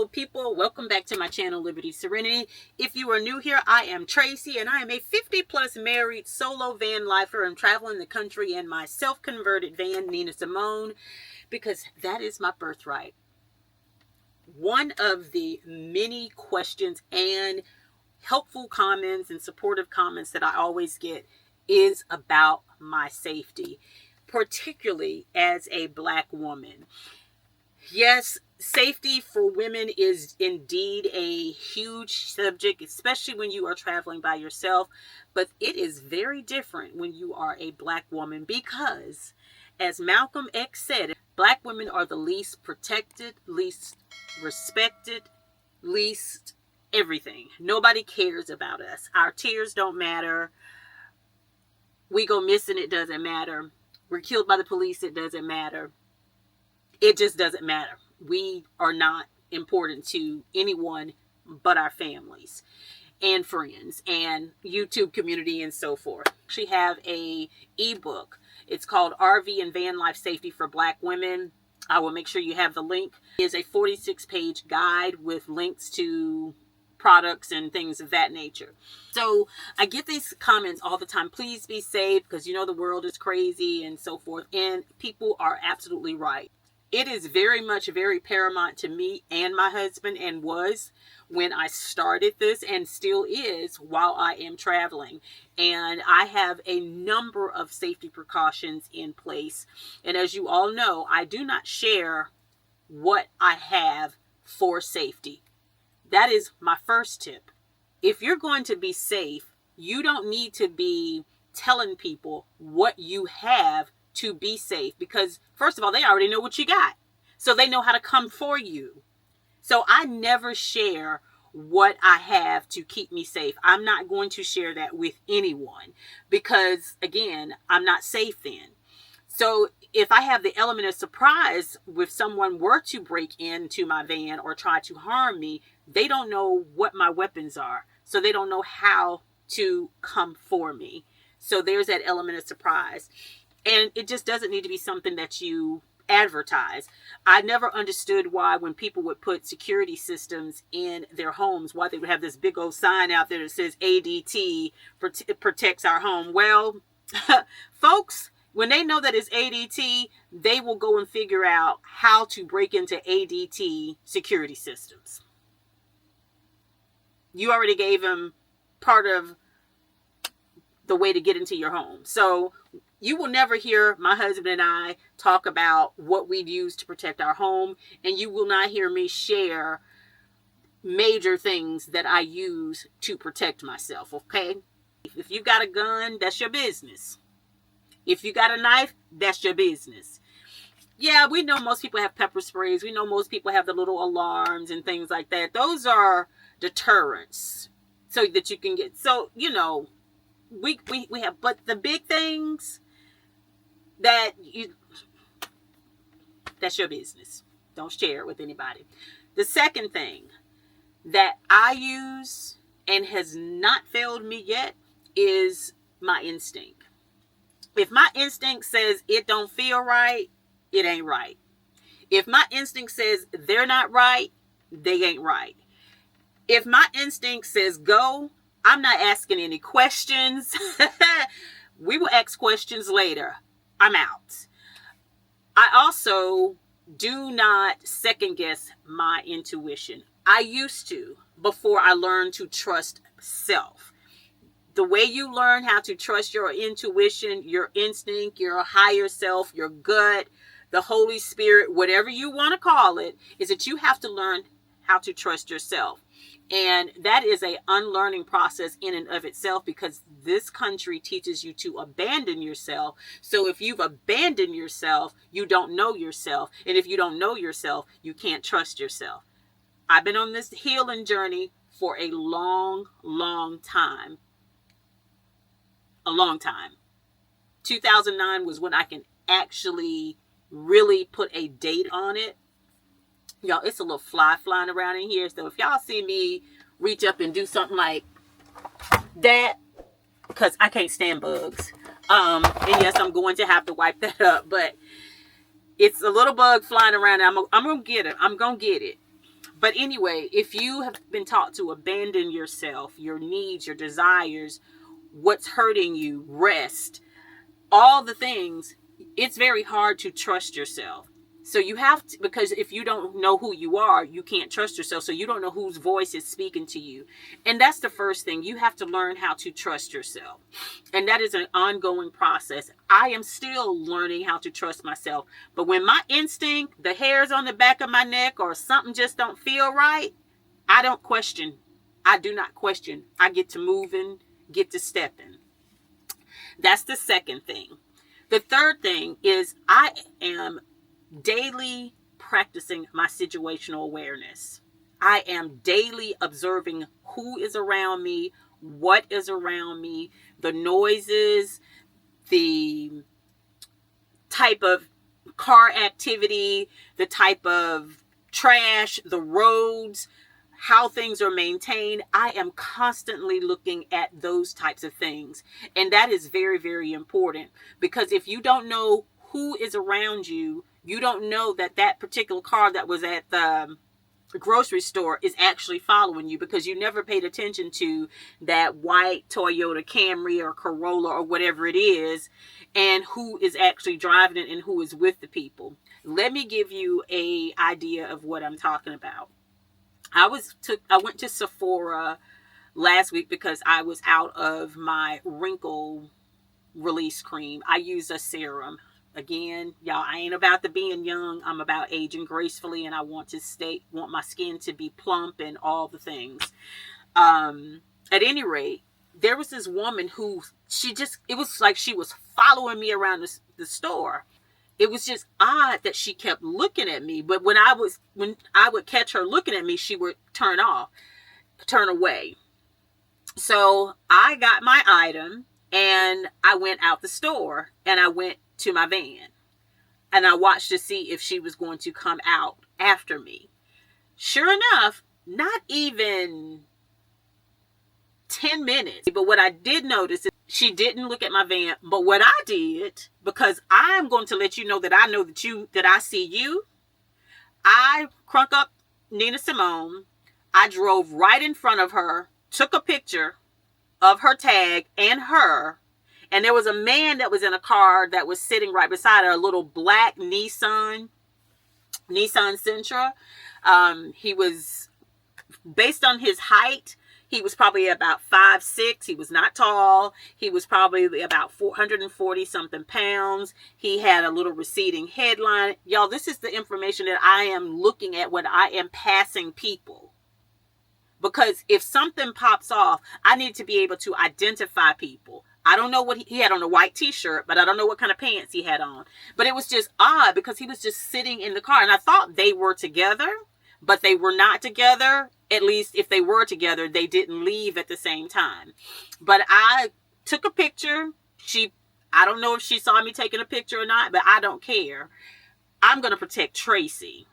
people, welcome back to my channel, Serenity. If you are new here, I am Tracy, and I am a 50-plus married solo van lifer. I'm traveling the country in my self-converted van, Nina Simone, because that is my birthright. One of the many questions and helpful comments and supportive comments that I always get is about my safety, particularly as a Black woman. Yes, safety for women is indeed a huge subject, especially when you are traveling by yourself. But it is very different when you are a Black woman because, as Malcolm X said, Black women are the least protected, least respected, least everything. Nobody cares about us. Our tears don't matter. We go missing, it doesn't matter. We're killed by the police, it doesn't matter. It just doesn't matter. We are not important to anyone but our families and friends and YouTube community and so forth. I actually have a ebook. It's called RV and Van Life Safety for Black Women. I will make sure you have the link. It is a 46-page guide with links to products and things of that nature. So I get these comments all the time. Please be safe because you know the world is crazy and so forth. And people are absolutely right. It is very paramount to me and my husband, and was when I started this, and still is while I am traveling. And I have a number of safety precautions in place. And as you all know, I do not share what I have for safety. That is my first tip. If you're going to be safe, you don't need to be telling people what you have to be safe, because first of all, they already know what you got, so they know how to come for you. So I never share what I have to keep me safe. I'm not going to share that with anyone because, again, I'm not safe then. So if I have the element of surprise, if someone were to break into my van or try to harm me, they don't know what my weapons are, so they don't know how to come for me. So there's that element of surprise. And it just doesn't need to be something that you advertise. I never understood why when people would put security systems in their homes, why they would have this big old sign out there that says ADT protects our home. Well, folks, when they know that it's ADT, they will go and figure out how to break into ADT security systems. You already gave them part of the way to get into your home. So you will never hear my husband and I talk about what we use to protect our home, and you will not hear me share major things that I use to protect myself, okay? If you got a gun, that's your business. If you got a knife, that's your business. Yeah, we know most people have pepper sprays. We know most people have the little alarms and things like that. Those are deterrents so that you can get, so, you know, we have, but the big things, that's your business. Don't share it with anybody. The second thing that I use and has not failed me yet is my instinct. If my instinct says it don't feel right, it ain't right. If my instinct says they're not right, they ain't right. If my instinct says go, I'm not asking any questions. We will ask questions later. I'm out. I also do not second guess my intuition. I used to before I learned to trust self. The way you learn how to trust your intuition, your instinct, your higher self, your gut, the Holy Spirit, whatever you want to call it, is that you have to learn how to trust yourself. And that is an unlearning process in and of itself, because this country teaches you to abandon yourself. So if you've abandoned yourself, you don't know yourself. And if you don't know yourself, you can't trust yourself. I've been on this healing journey for a long time. A long time. 2009 was when I can actually really put a date on it. Y'all, it's a little fly flying around in here. So if y'all see me reach up and do something like that, because I can't stand bugs. And yes, I'm going to have to wipe that up. But it's a little bug flying around. I'm going to get it. I'm going to get it. But anyway, if you have been taught to abandon yourself, your needs, your desires, what's hurting you, rest, all the things, it's very hard to trust yourself. So you have to, because if you don't know who you are, you can't trust yourself. So you don't know whose voice is speaking to you. And that's the first thing. You have to learn how to trust yourself. And that is an ongoing process. I am still learning how to trust myself. But when my instinct, the hairs on the back of my neck, or something just don't feel right, I don't question. I do not question. I get to moving, get to stepping. That's the second thing. The third thing is I am daily practicing my situational awareness. I am daily observing who is around me, what is around me, the noises, the type of car activity, the type of trash, the roads, how things are maintained. I am constantly looking at those types of things. And that is very, very important, because if you don't know who is around you, you don't know that that particular car that was at the grocery store is actually following you, because you never paid attention to that white Toyota Camry or Corolla or whatever it is, and who is actually driving it and who is with the people. Let me give you an idea of what I'm talking about. I went to Sephora last week because I was out of my wrinkle release cream. I use a serum. Again, y'all, I ain't about the being young. I'm about aging gracefully, and I want my skin to be plump and all the things. At any rate, there was this woman who it was like she was following me around the store. It was just odd that she kept looking at me. But when I would catch her looking at me, she would turn away. So I got my item and I went out the store and I went to my van and I watched to see if she was going to come out after me. Sure enough, not even 10 minutes. But what I did notice is she didn't look at my van. But what I did, because I'm going to let you know that I know that I see you, I crunk up Nina Simone. I drove right in front of her, took a picture of her tag and her. And there was a man that was in a car that was sitting right beside her, a little black Nissan Sentra. He was, based on his height, he was probably about 5'6". He was not tall. He was probably about 440 something pounds. He had a little receding headline. Y'all, this is the information that I am looking at when I am passing people. Because if something pops off, I need to be able to identify people. I don't know what he had on, a white t-shirt, but I don't know what kind of pants he had on. But it was just odd because he was just sitting in the car. And I thought they were together, but they were not together. At least if they were together, they didn't leave at the same time. But I took a picture. I don't know if she saw me taking a picture or not, but I don't care. I'm going to protect Tracy.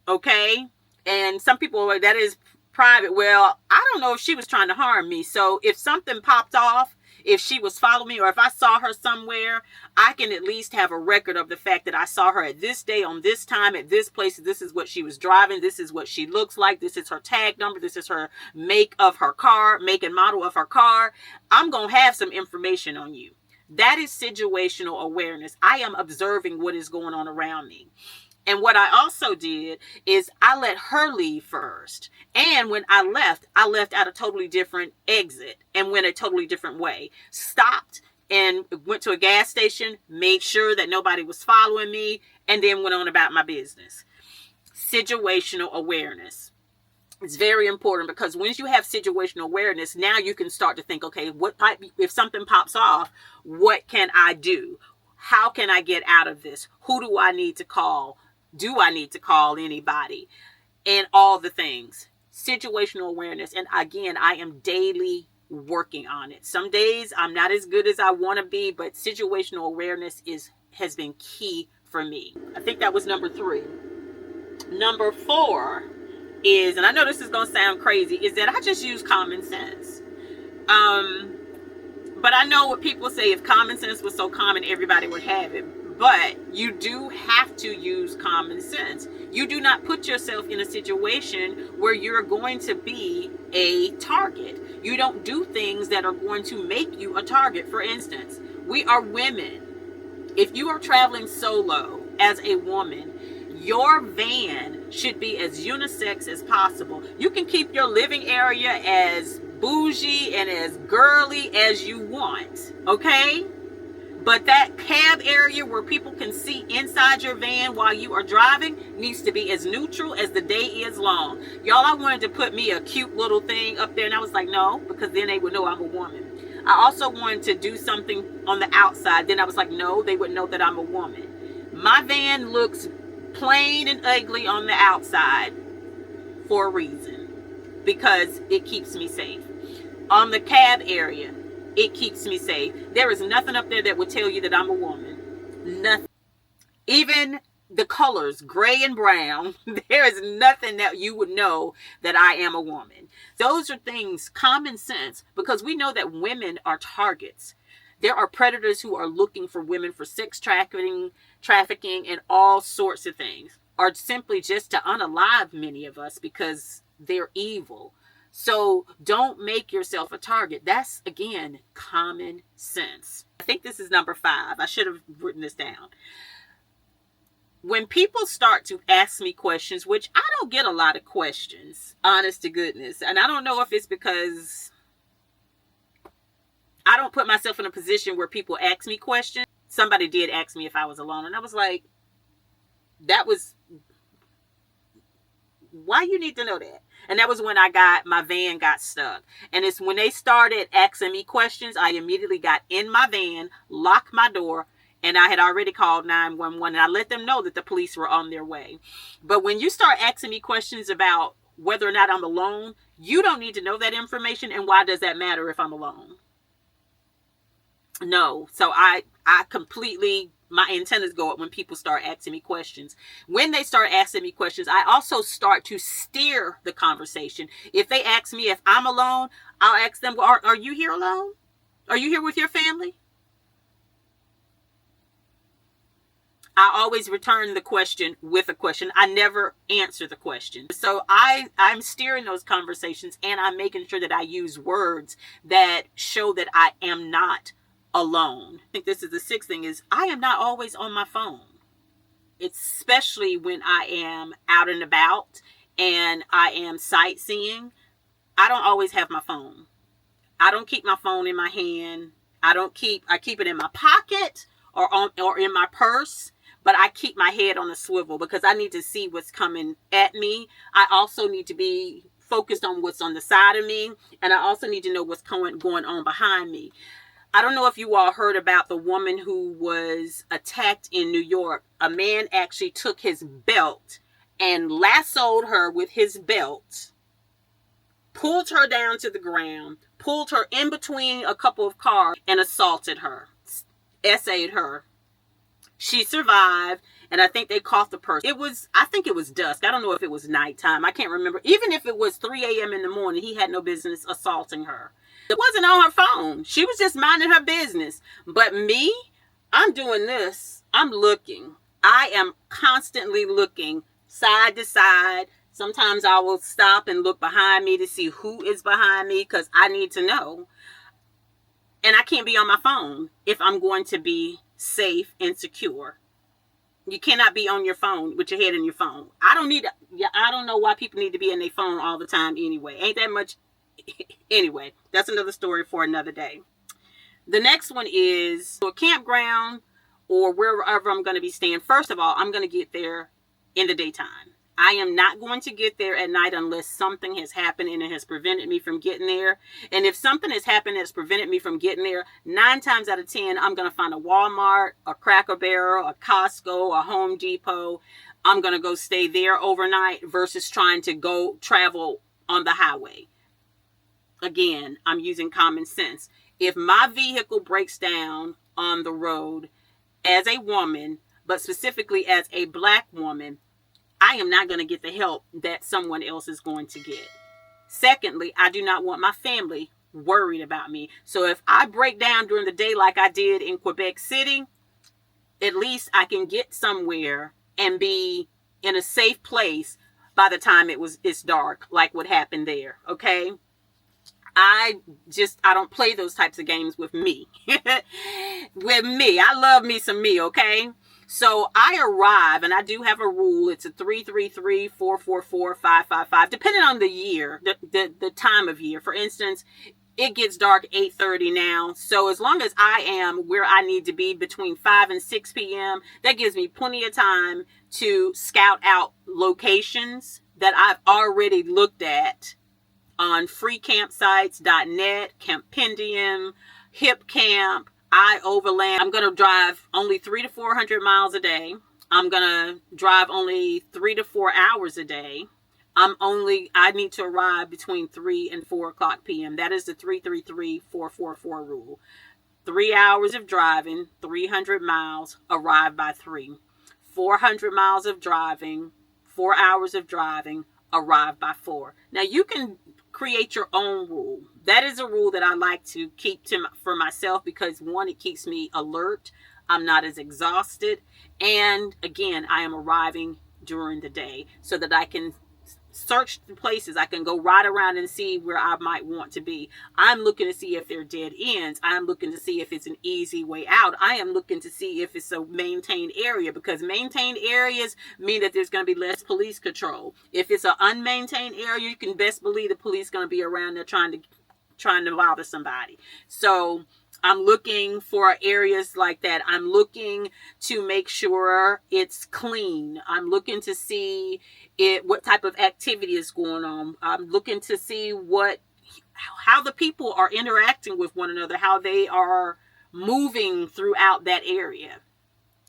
Okay? And some people are like, that is private. Well, I don't know if she was trying to harm me. So if something popped off, if she was following me, or if I saw her somewhere, I can at least have a record of the fact that I saw her at this day, on this time, at this place. This is what she was driving. This is what she looks like. This is her tag number. This is her make of her car, make and model of her car. I'm going to have some information on you. That is situational awareness. I am observing what is going on around me. And what I also did is I let her leave first. And when I left at a totally different exit and went a totally different way. Stopped and went to a gas station, made sure that nobody was following me, and then went on about my business. Situational awareness. It's very important, because once you have situational awareness, now you can start to think, okay, if something pops off, what can I do? How can I get out of this? Who do I need to call? Do I need to call anybody? And all the things. Situational awareness. And again, I am daily working on it. Some days I'm not as good as I want to be, but situational awareness has been key for me. I think that was number 3. Number 4 is, and I know this is going to sound crazy, is that I just use common sense. But I know what people say, if common sense was so common, everybody would have it. But you do have to use common sense. You do not put yourself in a situation where you're going to be a target. You don't do things that are going to make you a target. For instance, we are women. If you are traveling solo as a woman, your van should be as unisex as possible. You can keep your living area as bougie and as girly as you want, okay? But that cab area where people can see inside your van while you are driving needs to be as neutral as the day is long. Y'all, I wanted to put me a cute little thing up there, and I was like, no, because then they would know I'm a woman. I also wanted to do something on the outside. Then I was like, no, they would know that I'm a woman. My van looks plain and ugly on the outside for a reason, because it keeps me safe. On the cab area, it keeps me safe. There is nothing up there that would tell you that I'm a woman. Nothing. Even the colors, gray and brown, there is nothing that you would know that I am a woman. Those are things, common sense, because we know that women are targets. There are predators who are looking for women for sex trafficking, and all sorts of things, or simply just to unalive many of us because they're evil. So don't make yourself a target. That's, again, common sense. I think this is number 5. I should have written this down. When people start to ask me questions, which I don't get a lot of questions, honest to goodness, and I don't know if it's because I don't put myself in a position where people ask me questions. Somebody did ask me if I was alone, and I was like, why you need to know that? And that was when my van got stuck. And it's when they started asking me questions, I immediately got in my van, locked my door, and I had already called 911, and I let them know that the police were on their way. But when you start asking me questions about whether or not I'm alone, you don't need to know that information. And why does that matter if I'm alone? No. So I completely, my antennas go up when people start asking me questions. When they start asking me questions, I also start to steer the conversation. If they ask me if I'm alone, I'll ask them, are you here alone? Are you here with your family? I always return the question with a question. I never answer the question. So I'm steering those conversations, and I'm making sure that I use words that show that I am not alone. I think this is the 6th thing, is I am not always on my phone. Especially when I am out and about and I am sightseeing. I don't always have my phone. I don't keep my phone in my hand. I keep it in my pocket or in my purse. But I keep my head on a swivel because I need to see what's coming at me. I also need to be focused on what's on the side of me. And I also need to know what's going on behind me. I don't know if you all heard about the woman who was attacked in New York. A man actually took his belt and lassoed her with his belt, pulled her down to the ground, pulled her in between a couple of cars, and assaulted her, essayed her. She survived, and I think they caught the person. I think it was dusk. I don't know if it was nighttime. I can't remember. Even if it was 3 a.m. in the morning, he had no business assaulting her. It wasn't on her phone. She was just minding her business. But me, I'm doing this. I'm looking. I am constantly looking side to side. Sometimes I will stop and look behind me to see who is behind me because I need to know. And I can't be on my phone if I'm going to be safe and secure. You cannot be on your phone with your head in your phone. I don't know why people need to be in their phone all the time anyway. Ain't that much. Anyway, that's another story for another day. The next one is a campground or wherever I'm going to be staying. First of all, I'm going to get there in the daytime. I am not going to get there at night unless something has happened and it has prevented me from getting there. And if something has happened that's prevented me from getting there, 9 times out of 10, I'm going to find a Walmart, a Cracker Barrel, a Costco, a Home Depot. I'm going to go stay there overnight versus trying to go travel on the highway. Again, I'm using common sense. If my vehicle breaks down on the road as a woman, but specifically as a Black woman, I am not going to get the help that someone else is going to get. Secondly, I do not want my family worried about me. So if I break down during the day like I did in Quebec City, at least I can get somewhere and be in a safe place by the time it's dark, like what happened there. Okay. I don't play those types of games with me. With me. I love me some me, okay? So I arrive, and I do have a rule. It's a 333-444-555, depending on the year, the time of year. For instance, it gets dark 8:30 now. So as long as I am where I need to be between 5 and 6 p.m., that gives me plenty of time to scout out locations that I've already looked at on freecampsites.net, Campendium, HipCamp, iOverland. I'm going to drive only 300 to 400 miles a day. I'm going to drive only 3 to 4 hours a day. I need to arrive between 3 and 4 o'clock p.m. That is the 333-444 rule. 3 hours of driving, 300 miles, arrive by 3. 400 miles of driving, 4 hours of driving, arrive by 4. Now you can create your own rule. That is a rule that I like to keep for myself because, one, it keeps me alert. I'm not as exhausted. And again, I am arriving during the day so that I can search the places. I can go right around and see where I might want to be. I'm looking to see if they're dead ends. I'm looking to see if it's an easy way out. I am looking to see if it's a maintained area, because maintained areas mean that there's going to be less police control. If it's an unmaintained area, you can best believe the police going to be around there trying to bother somebody. So I'm looking for areas like that. I'm looking to make sure it's clean. I'm looking to see what type of activity is going on. I'm looking to see how the people are interacting with one another, how they are moving throughout that area.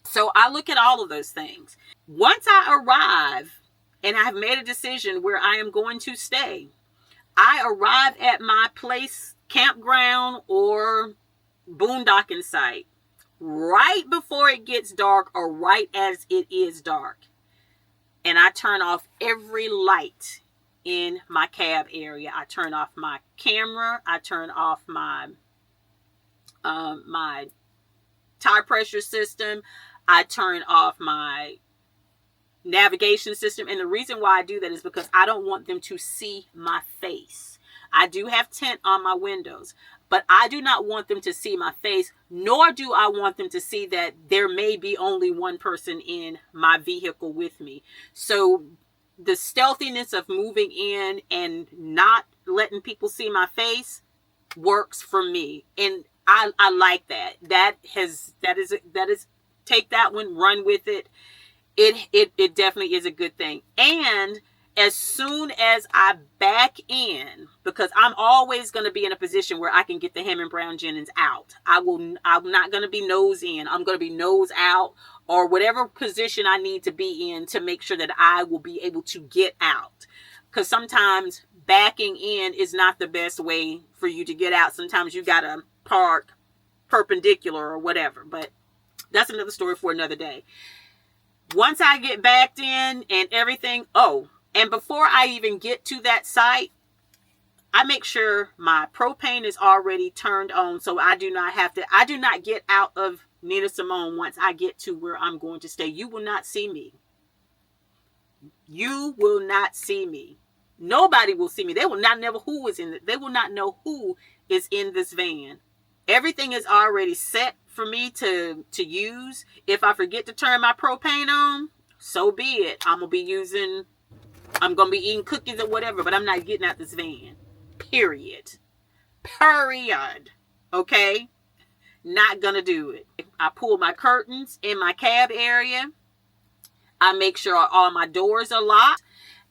So I look at all of those things. Once I arrive and I have made a decision where I am going to stay, I arrive at my place, campground or boondocking site, right before it gets dark or right as it is dark. And I turn off every light in my cab area. I turn off my camera. I turn off my my tire pressure system. I turn off my navigation system. And the reason why I do that is because I don't want them to see my face. I do have tint on my windows, but I do not want them to see my face, nor do I want them to see that there may be only one person in my vehicle with me. So the stealthiness of moving in and not letting people see my face works for me. And I like that. That is take that one, run with it. It definitely is a good thing. And as soon as I back in, because I'm always going to be in a position where I can get the Hammond Brown Jennings out. I'm not going to be nose in. I'm going to be nose out, or whatever position I need to be in to make sure that I will be able to get out. Because sometimes backing in is not the best way for you to get out. Sometimes you got to park perpendicular or whatever. But that's another story for another day. Once I get backed in and everything, and before I even get to that site, I make sure my propane is already turned on, so I do not get out of Nina Simone once I get to where I'm going to stay. You will not see me. You will not see me. Nobody will see me. They will not know who is in it. They will not know who is in this van. Everything is already set for me to use. If I forget to turn my propane on, so be it. I'm going to be eating cookies or whatever, but I'm not getting out this van. Period. Okay? Not going to do it. I pull my curtains in my cab area. I make sure all my doors are locked.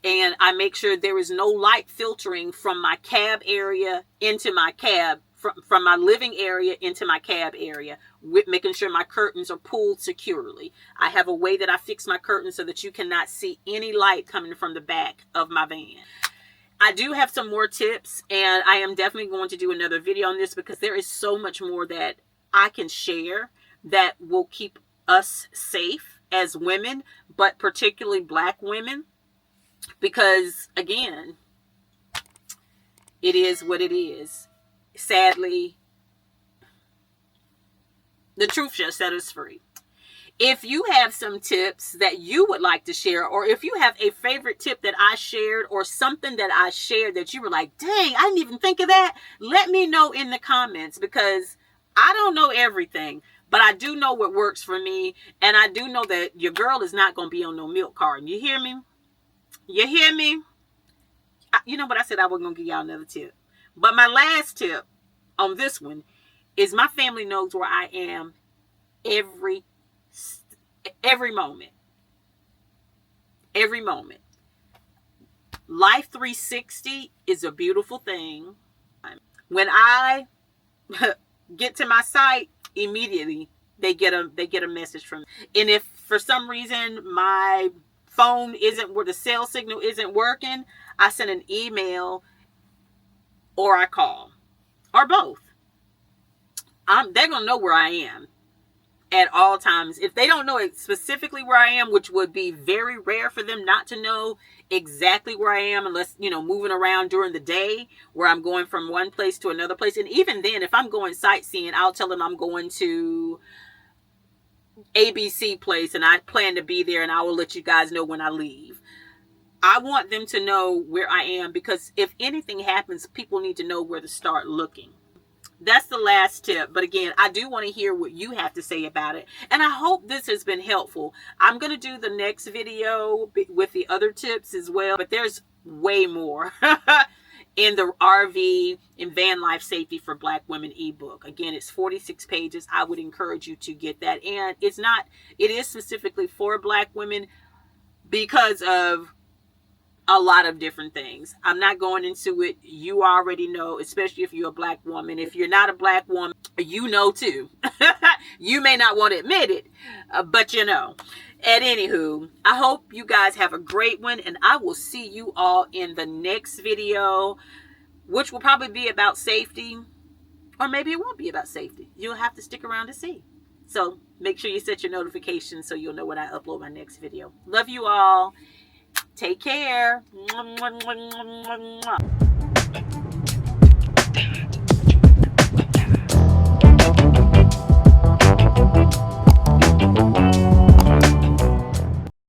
And I make sure there is no light filtering from my cab area into my cab, from my living area into my cab area, with making sure my curtains are pulled securely. I have a way that I fix my curtains so that you cannot see any light coming from the back of my van. I do have some more tips, and I am definitely going to do another video on this, because there is so much more that I can share that will keep us safe as women, but particularly Black women. Because again, it is what it is. Sadly, the truth shall set us free. If you have some tips that you would like to share, or if you have a favorite tip that I shared or something that I shared that you were like, dang, I didn't even think of that, let me know in the comments, because I don't know everything, but I do know what works for me. And I do know that your girl is not going to be on no milk carton. You hear me? You hear me? You know what? I said I was going to give y'all another tip. But my last tip on this one is my family knows where I am every moment. Every moment. Life 360 is a beautiful thing. When I get to my site, immediately they get a message from me. And if for some reason my phone isn't where the cell signal isn't working, I send an email or I call, or both. They're gonna know where I am at all times. If they don't know specifically where I am, which would be very rare for them not to know exactly where I am, unless, moving around during the day where I'm going from one place to another place. And even then, if I'm going sightseeing, I'll tell them I'm going to ABC place and I plan to be there, and I will let you guys know when I leave. I want them to know where I am, because if anything happens, people need to know where to start looking. That's the last tip. But again, I do want to hear what you have to say about it. And I hope this has been helpful. I'm going to do the next video with the other tips as well. But there's way more in the RV and van life safety for Black women ebook. Again, it's 46 pages. I would encourage you to get that. And it is specifically for Black women because of a lot of different things. I'm not going into it. You already know, especially if you're a Black woman. If you're not a Black woman, you know too. You may not want to admit it, but you know. And anywho, I hope you guys have a great one, and I will see you all in the next video, which will probably be about safety, or maybe it won't be about safety. You'll have to stick around to see. So make sure you set your notifications so you'll know when I upload my next video. Love you all. Take care.